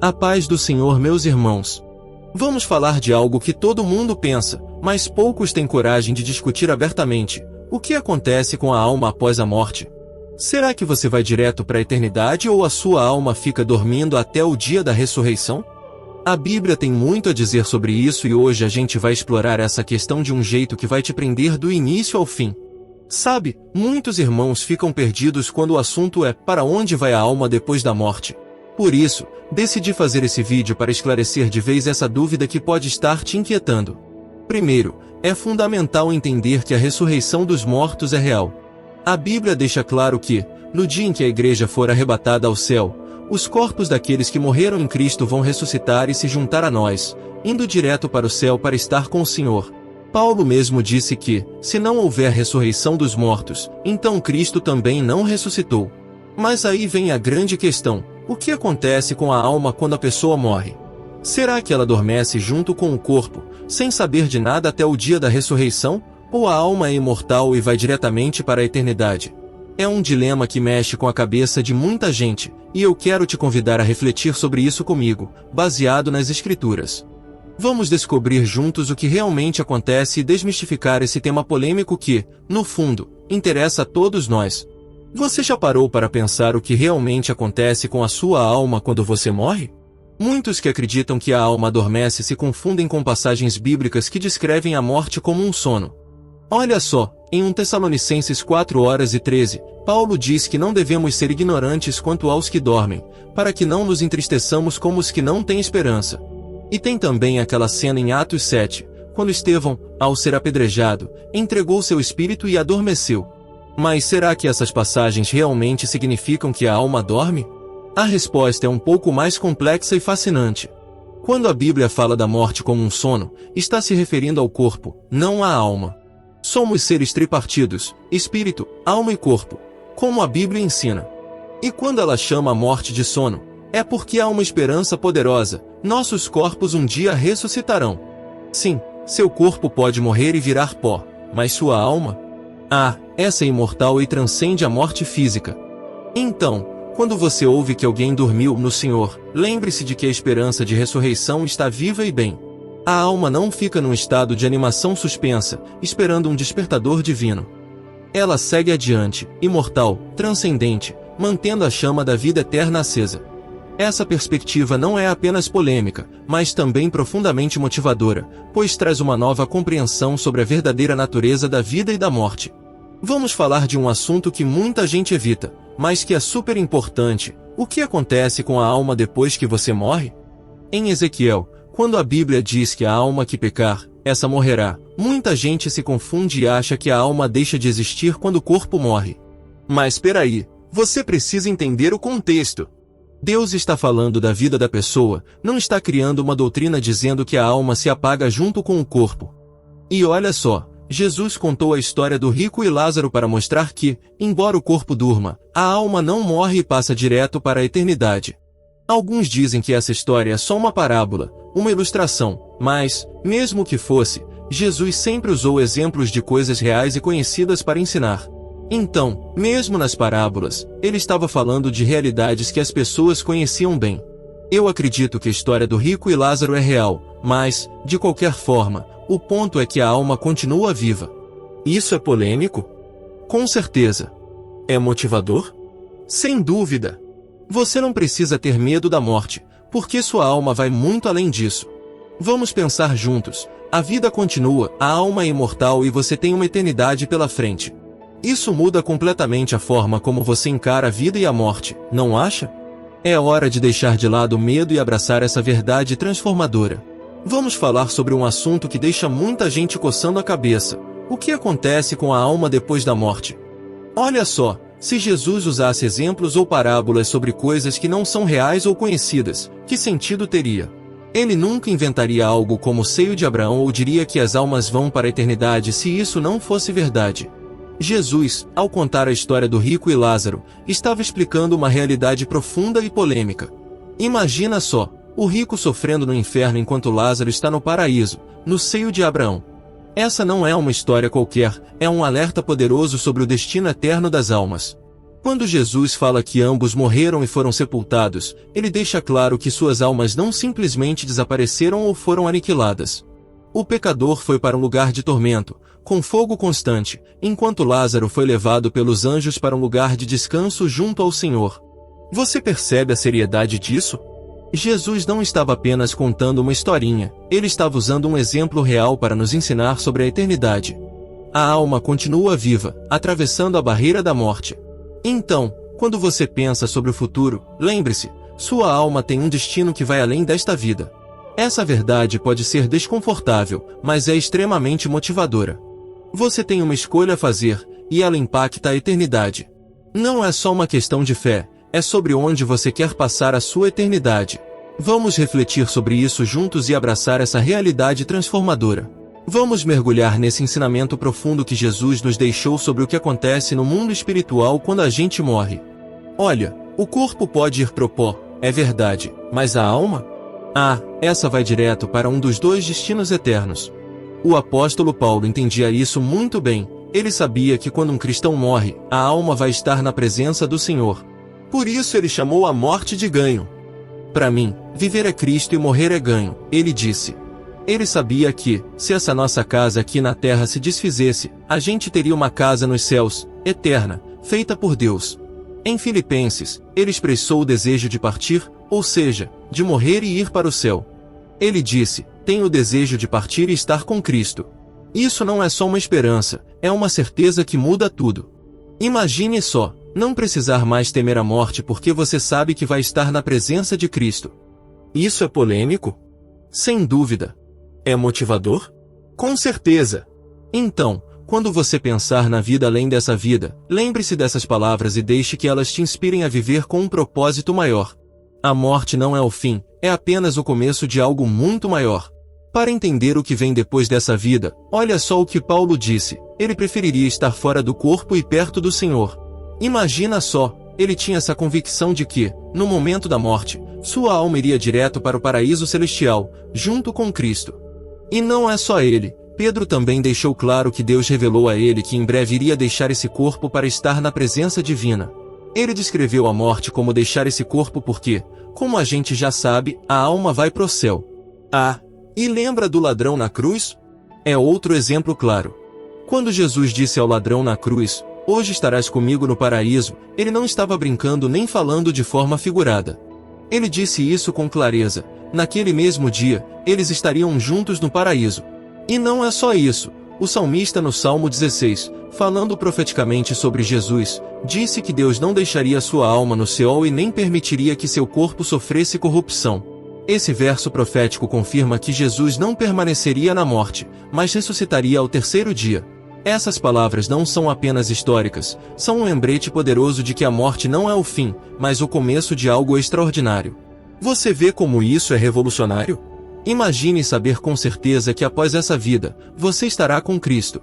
A paz do Senhor, meus irmãos. Vamos falar de algo que todo mundo pensa, mas poucos têm coragem de discutir abertamente. O que acontece com a alma após a morte? Será que você vai direto para a eternidade ou a sua alma fica dormindo até o dia da ressurreição? A Bíblia tem muito a dizer sobre isso e hoje a gente vai explorar essa questão de um jeito que vai te prender do início ao fim. Sabe, muitos irmãos ficam perdidos quando o assunto é para onde vai a alma depois da morte. Por isso, decidi fazer esse vídeo para esclarecer de vez essa dúvida que pode estar te inquietando. Primeiro, é fundamental entender que a ressurreição dos mortos é real. A Bíblia deixa claro que, no dia em que a igreja for arrebatada ao céu, os corpos daqueles que morreram em Cristo vão ressuscitar e se juntar a nós, indo direto para o céu para estar com o Senhor. Paulo mesmo disse que, se não houver ressurreição dos mortos, então Cristo também não ressuscitou. Mas aí vem a grande questão: o que acontece com a alma quando a pessoa morre? Será que ela adormece junto com o corpo, sem saber de nada até o dia da ressurreição? Ou a alma é imortal e vai diretamente para a eternidade? É um dilema que mexe com a cabeça de muita gente, e eu quero te convidar a refletir sobre isso comigo, baseado nas Escrituras. Vamos descobrir juntos o que realmente acontece e desmistificar esse tema polêmico que, no fundo, interessa a todos nós. Você já parou para pensar o que realmente acontece com a sua alma quando você morre? Muitos que acreditam que a alma adormece se confundem com passagens bíblicas que descrevem a morte como um sono. Olha só, em 1 Tessalonicenses 4:13, Paulo diz que não devemos ser ignorantes quanto aos que dormem, para que não nos entristeçamos como os que não têm esperança. E tem também aquela cena em Atos 7, quando Estevão, ao ser apedrejado, entregou seu espírito e adormeceu. Mas será que essas passagens realmente significam que a alma dorme? A resposta é um pouco mais complexa e fascinante. Quando a Bíblia fala da morte como um sono, está se referindo ao corpo, não à alma. Somos seres tripartidos, espírito, alma e corpo, como a Bíblia ensina. E quando ela chama a morte de sono, é porque há uma esperança poderosa: nossos corpos um dia ressuscitarão. Sim, seu corpo pode morrer e virar pó, mas sua alma? Essa é imortal e transcende a morte física. Então, quando você ouve que alguém dormiu no Senhor, lembre-se de que a esperança de ressurreição está viva e bem. A alma não fica num estado de animação suspensa, esperando um despertador divino. Ela segue adiante, imortal, transcendente, mantendo a chama da vida eterna acesa. Essa perspectiva não é apenas polêmica, mas também profundamente motivadora, pois traz uma nova compreensão sobre a verdadeira natureza da vida e da morte. Vamos falar de um assunto que muita gente evita, mas que é super importante: o que acontece com a alma depois que você morre? Em Ezequiel, quando a Bíblia diz que a alma que pecar, essa morrerá, muita gente se confunde e acha que a alma deixa de existir quando o corpo morre. Mas espera aí, você precisa entender o contexto. Deus está falando da vida da pessoa, não está criando uma doutrina dizendo que a alma se apaga junto com o corpo. E olha só, Jesus contou a história do rico e Lázaro para mostrar que, embora o corpo durma, a alma não morre e passa direto para a eternidade. Alguns dizem que essa história é só uma parábola, uma ilustração, mas, mesmo que fosse, Jesus sempre usou exemplos de coisas reais e conhecidas para ensinar. Então, mesmo nas parábolas, ele estava falando de realidades que as pessoas conheciam bem. Eu acredito que a história do rico e Lázaro é real, mas, de qualquer forma, o ponto é que a alma continua viva. Isso é polêmico? Com certeza. É motivador? Sem dúvida. Você não precisa ter medo da morte, porque sua alma vai muito além disso. Vamos pensar juntos: a vida continua, a alma é imortal e você tem uma eternidade pela frente. Isso muda completamente a forma como você encara a vida e a morte, não acha? É hora de deixar de lado o medo e abraçar essa verdade transformadora. Vamos falar sobre um assunto que deixa muita gente coçando a cabeça: o que acontece com a alma depois da morte? Olha só, se Jesus usasse exemplos ou parábolas sobre coisas que não são reais ou conhecidas, que sentido teria? Ele nunca inventaria algo como o seio de Abraão ou diria que as almas vão para a eternidade se isso não fosse verdade. Jesus, ao contar a história do rico e Lázaro, estava explicando uma realidade profunda e polêmica. Imagina só, o rico sofrendo no inferno enquanto Lázaro está no paraíso, no seio de Abraão. Essa não é uma história qualquer, é um alerta poderoso sobre o destino eterno das almas. Quando Jesus fala que ambos morreram e foram sepultados, ele deixa claro que suas almas não simplesmente desapareceram ou foram aniquiladas. O pecador foi para um lugar de tormento, com fogo constante, enquanto Lázaro foi levado pelos anjos para um lugar de descanso junto ao Senhor. Você percebe a seriedade disso? Jesus não estava apenas contando uma historinha, ele estava usando um exemplo real para nos ensinar sobre a eternidade. A alma continua viva, atravessando a barreira da morte. Então, quando você pensa sobre o futuro, lembre-se, sua alma tem um destino que vai além desta vida. Essa verdade pode ser desconfortável, mas é extremamente motivadora. Você tem uma escolha a fazer, e ela impacta a eternidade. Não é só uma questão de fé, é sobre onde você quer passar a sua eternidade. Vamos refletir sobre isso juntos e abraçar essa realidade transformadora. Vamos mergulhar nesse ensinamento profundo que Jesus nos deixou sobre o que acontece no mundo espiritual quando a gente morre. Olha, o corpo pode ir pro pó, é verdade, mas a alma? Essa vai direto para um dos dois destinos eternos. O apóstolo Paulo entendia isso muito bem. Ele sabia que quando um cristão morre, a alma vai estar na presença do Senhor. Por isso ele chamou a morte de ganho. Para mim, viver é Cristo e morrer é ganho, ele disse. Ele sabia que, se essa nossa casa aqui na terra se desfizesse, a gente teria uma casa nos céus, eterna, feita por Deus. Em Filipenses, ele expressou o desejo de partir, ou seja, de morrer e ir para o céu. Ele disse, tenho o desejo de partir e estar com Cristo. Isso não é só uma esperança, é uma certeza que muda tudo. Imagine só, não precisar mais temer a morte porque você sabe que vai estar na presença de Cristo. Isso é polêmico? Sem dúvida. É motivador? Com certeza. Então, quando você pensar na vida além dessa vida, lembre-se dessas palavras e deixe que elas te inspirem a viver com um propósito maior. A morte não é o fim, é apenas o começo de algo muito maior. Para entender o que vem depois dessa vida, olha só o que Paulo disse, ele preferiria estar fora do corpo e perto do Senhor. Imagina só, ele tinha essa convicção de que, no momento da morte, sua alma iria direto para o paraíso celestial, junto com Cristo. E não é só ele, Pedro também deixou claro que Deus revelou a ele que em breve iria deixar esse corpo para estar na presença divina. Ele descreveu a morte como deixar esse corpo porque, como a gente já sabe, a alma vai pro céu. E lembra do ladrão na cruz? É outro exemplo claro. Quando Jesus disse ao ladrão na cruz, hoje estarás comigo no paraíso, ele não estava brincando nem falando de forma figurada. Ele disse isso com clareza, naquele mesmo dia, eles estariam juntos no paraíso. E não é só isso, o salmista no Salmo 16, falando profeticamente sobre Jesus, disse que Deus não deixaria sua alma no Seol e nem permitiria que seu corpo sofresse corrupção. Esse verso profético confirma que Jesus não permaneceria na morte, mas ressuscitaria ao terceiro dia. Essas palavras não são apenas históricas, são um lembrete poderoso de que a morte não é o fim, mas o começo de algo extraordinário. Você vê como isso é revolucionário? Imagine saber com certeza que após essa vida, você estará com Cristo.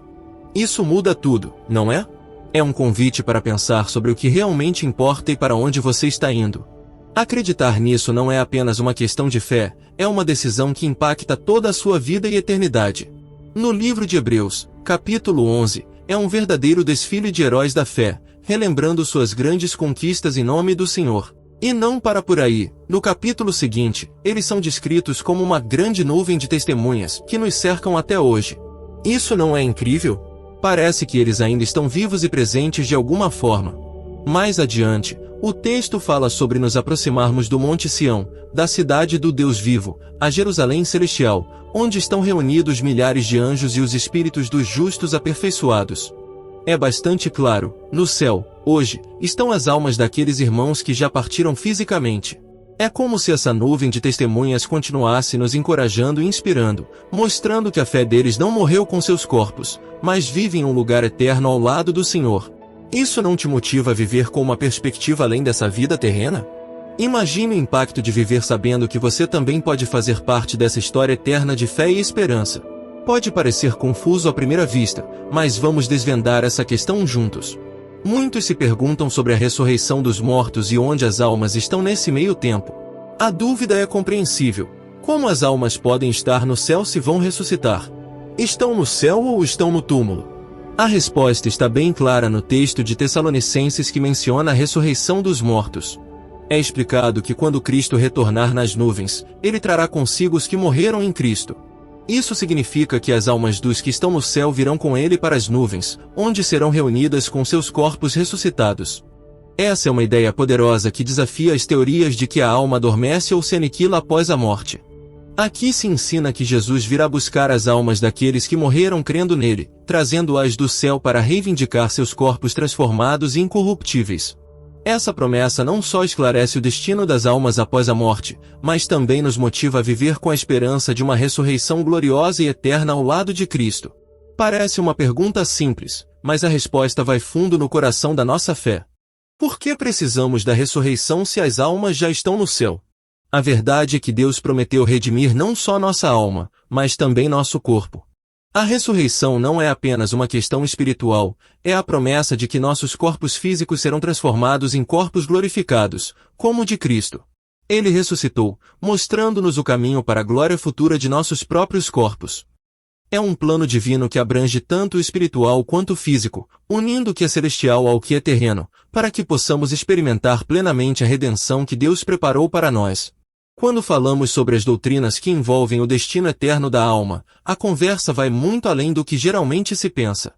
Isso muda tudo, não é? É um convite para pensar sobre o que realmente importa e para onde você está indo. Acreditar nisso não é apenas uma questão de fé, é uma decisão que impacta toda a sua vida e eternidade. No livro de Hebreus, capítulo 11, é um verdadeiro desfile de heróis da fé, relembrando suas grandes conquistas em nome do Senhor. E não para por aí, no capítulo seguinte, eles são descritos como uma grande nuvem de testemunhas que nos cercam até hoje. Isso não é incrível? Parece que eles ainda estão vivos e presentes de alguma forma. Mais adiante, o texto fala sobre nos aproximarmos do Monte Sião, da cidade do Deus vivo, a Jerusalém celestial, onde estão reunidos milhares de anjos e os espíritos dos justos aperfeiçoados. É bastante claro, no céu, hoje, estão as almas daqueles irmãos que já partiram fisicamente. É como se essa nuvem de testemunhas continuasse nos encorajando e inspirando, mostrando que a fé deles não morreu com seus corpos, mas vive em um lugar eterno ao lado do Senhor. Isso não te motiva a viver com uma perspectiva além dessa vida terrena? Imagine o impacto de viver sabendo que você também pode fazer parte dessa história eterna de fé e esperança. Pode parecer confuso à primeira vista, mas vamos desvendar essa questão juntos. Muitos se perguntam sobre a ressurreição dos mortos e onde as almas estão nesse meio tempo. A dúvida é compreensível. Como as almas podem estar no céu se vão ressuscitar? Estão no céu ou estão no túmulo? A resposta está bem clara no texto de Tessalonicenses que menciona a ressurreição dos mortos. É explicado que quando Cristo retornar nas nuvens, ele trará consigo os que morreram em Cristo. Isso significa que as almas dos que estão no céu virão com ele para as nuvens, onde serão reunidas com seus corpos ressuscitados. Essa é uma ideia poderosa que desafia as teorias de que a alma adormece ou se aniquila após a morte. Aqui se ensina que Jesus virá buscar as almas daqueles que morreram crendo nele, trazendo-as do céu para reivindicar seus corpos transformados e incorruptíveis. Essa promessa não só esclarece o destino das almas após a morte, mas também nos motiva a viver com a esperança de uma ressurreição gloriosa e eterna ao lado de Cristo. Parece uma pergunta simples, mas a resposta vai fundo no coração da nossa fé. Por que precisamos da ressurreição se as almas já estão no céu? A verdade é que Deus prometeu redimir não só nossa alma, mas também nosso corpo. A ressurreição não é apenas uma questão espiritual, é a promessa de que nossos corpos físicos serão transformados em corpos glorificados, como o de Cristo. Ele ressuscitou, mostrando-nos o caminho para a glória futura de nossos próprios corpos. É um plano divino que abrange tanto o espiritual quanto o físico, unindo o que é celestial ao que é terreno, para que possamos experimentar plenamente a redenção que Deus preparou para nós. Quando falamos sobre as doutrinas que envolvem o destino eterno da alma, a conversa vai muito além do que geralmente se pensa.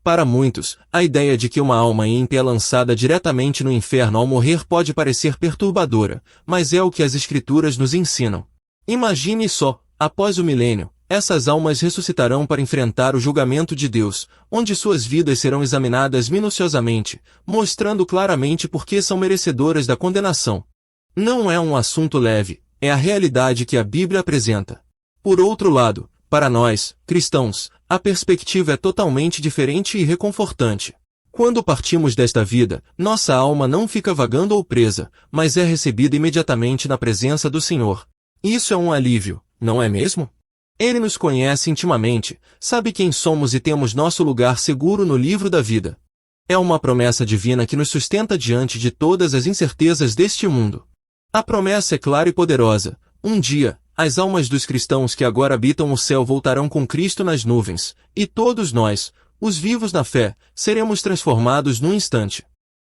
Para muitos, a ideia de que uma alma ímpia é lançada diretamente no inferno ao morrer pode parecer perturbadora, mas é o que as Escrituras nos ensinam. Imagine só, após o milênio, essas almas ressuscitarão para enfrentar o julgamento de Deus, onde suas vidas serão examinadas minuciosamente, mostrando claramente por que são merecedoras da condenação. Não é um assunto leve, é a realidade que a Bíblia apresenta. Por outro lado, para nós, cristãos, a perspectiva é totalmente diferente e reconfortante. Quando partimos desta vida, nossa alma não fica vagando ou presa, mas é recebida imediatamente na presença do Senhor. Isso é um alívio, não é mesmo? Ele nos conhece intimamente, sabe quem somos e temos nosso lugar seguro no livro da vida. É uma promessa divina que nos sustenta diante de todas as incertezas deste mundo. A promessa é clara e poderosa. Um dia, as almas dos cristãos que agora habitam o céu voltarão com Cristo nas nuvens, e todos nós, os vivos na fé, seremos transformados num instante.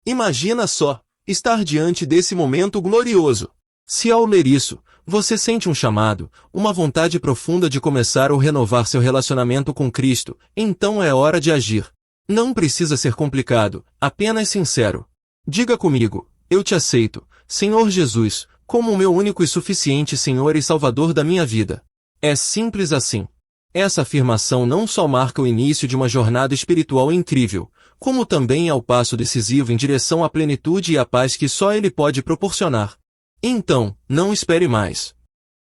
Imagina só, estar diante desse momento glorioso. Se ao ler isso, você sente um chamado, uma vontade profunda de começar ou renovar seu relacionamento com Cristo, então é hora de agir. Não precisa ser complicado, apenas sincero. Diga comigo, eu te aceito, Senhor Jesus, como o meu único e suficiente Senhor e Salvador da minha vida. É simples assim. Essa afirmação não só marca o início de uma jornada espiritual incrível, como também é o passo decisivo em direção à plenitude e à paz que só Ele pode proporcionar. Então, não espere mais.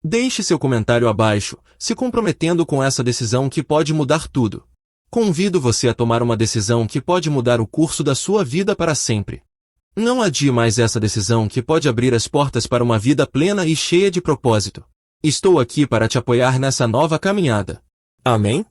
Deixe seu comentário abaixo, se comprometendo com essa decisão que pode mudar tudo. Convido você a tomar uma decisão que pode mudar o curso da sua vida para sempre. Não adie mais essa decisão que pode abrir as portas para uma vida plena e cheia de propósito. Estou aqui para te apoiar nessa nova caminhada. Amém?